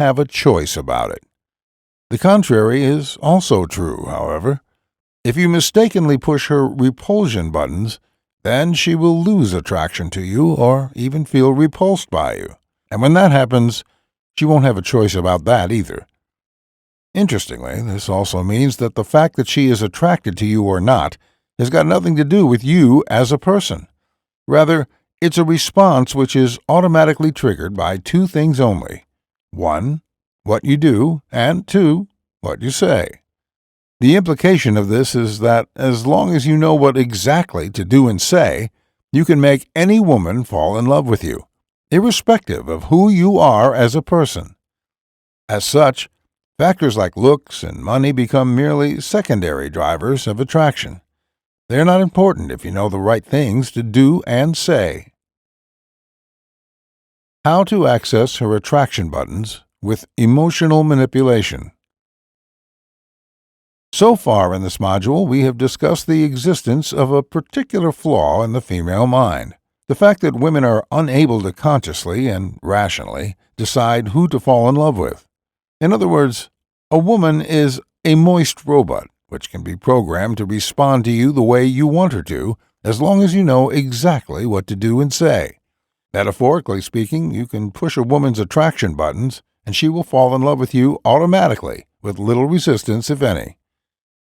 have a choice about it. The contrary is also true, however. If you mistakenly push her repulsion buttons, then she will lose attraction to you or even feel repulsed by you. And when that happens, she won't have a choice about that either. Interestingly, this also means that the fact that she is attracted to you or not has got nothing to do with you as a person. Rather, it's a response which is automatically triggered by two things only. 1, what you do, and 2, what you say. The implication of this is that as long as you know what exactly to do and say, you can make any woman fall in love with you, irrespective of who you are as a person. As such, factors like looks and money become merely secondary drivers of attraction. They're not important if you know the right things to do and say. How to access her attraction buttons with emotional manipulation. So far in this module, we have discussed the existence of a particular flaw in the female mind, the fact that women are unable to consciously and rationally decide who to fall in love with. In other words, a woman is a moist robot, which can be programmed to respond to you the way you want her to, as long as you know exactly what to do and say. Metaphorically speaking, you can push a woman's attraction buttons, and she will fall in love with you automatically, with little resistance, if any.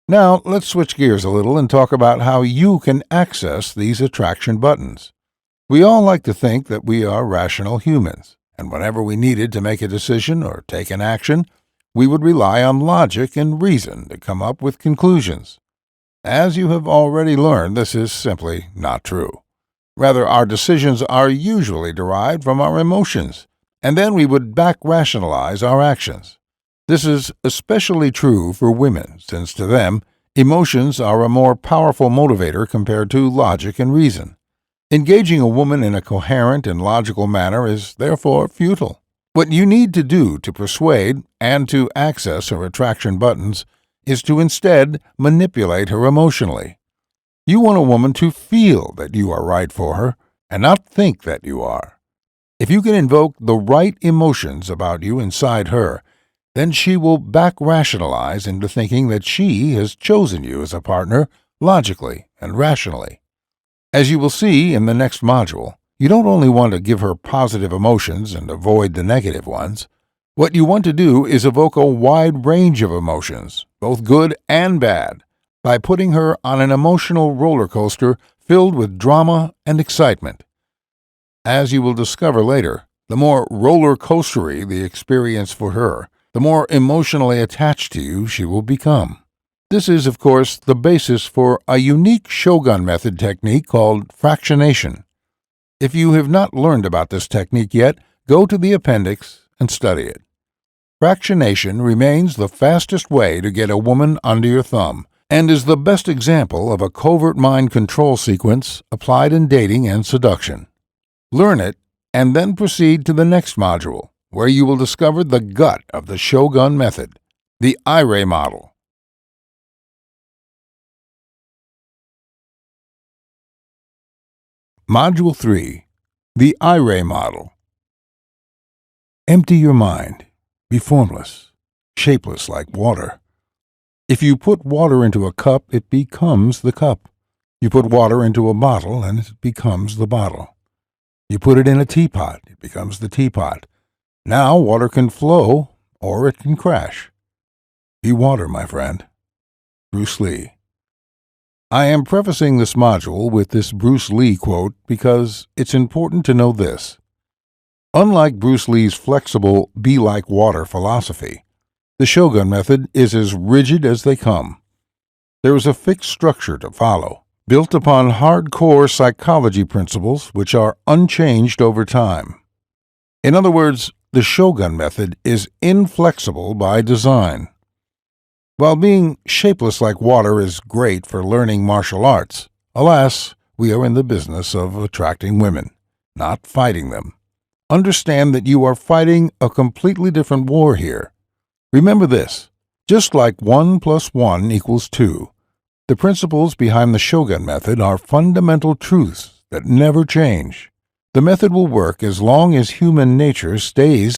Now, let's switch gears a little and talk about how you can access these attraction buttons. We all like to think that we are rational humans, and whenever we needed to make a decision or take an action, we would rely on logic and reason to come up with conclusions. As you have already learned, this is simply not true. Rather, our decisions are usually derived from our emotions, and then we would back-rationalize our actions. This is especially true for women, since to them, emotions are a more powerful motivator compared to logic and reason. Engaging a woman in a coherent and logical manner is therefore futile. What you need to do to persuade and to access her attraction buttons is to instead manipulate her emotionally. You want a woman to feel that you are right for her and not think that you are. If you can invoke the right emotions about you inside her, then she will back-rationalize into thinking that she has chosen you as a partner logically and rationally. As you will see in the next module, you don't only want to give her positive emotions and avoid the negative ones. What you want to do is evoke a wide range of emotions, both good and bad, by putting her on an emotional roller coaster filled with drama and excitement. As you will discover later, the more roller coastery the experience for her, the more emotionally attached to you she will become. This is, of course, the basis for a unique Shogun method technique called fractionation. If you have not learned about this technique yet, go to the appendix and study it. Fractionation remains the fastest way to get a woman under your thumb, and is the best example of a covert mind control sequence applied in dating and seduction. Learn it, and then proceed to the next module, where you will discover the gut of the Shogun method, the IRE model. Module 3. The IRE model. Empty your mind. Be formless, shapeless like water. If you put water into a cup, it becomes the cup. You put water into a bottle, and it becomes the bottle. You put it in a teapot, it becomes the teapot. Now water can flow, or it can crash. Be water, my friend. Bruce Lee. I am prefacing this module with this Bruce Lee quote because it's important to know this. Unlike Bruce Lee's flexible, be-like-water philosophy, the Shogun method is as rigid as they come. There is a fixed structure to follow, built upon hardcore psychology principles which are unchanged over time. In other words, the Shogun method is inflexible by design. While being shapeless like water is great for learning martial arts, alas, we are in the business of attracting women, not fighting them. Understand that you are fighting a completely different war here. Remember this, just like 1 + 1 = 2, the principles behind the Shogun method are fundamental truths that never change. The method will work as long as human nature stays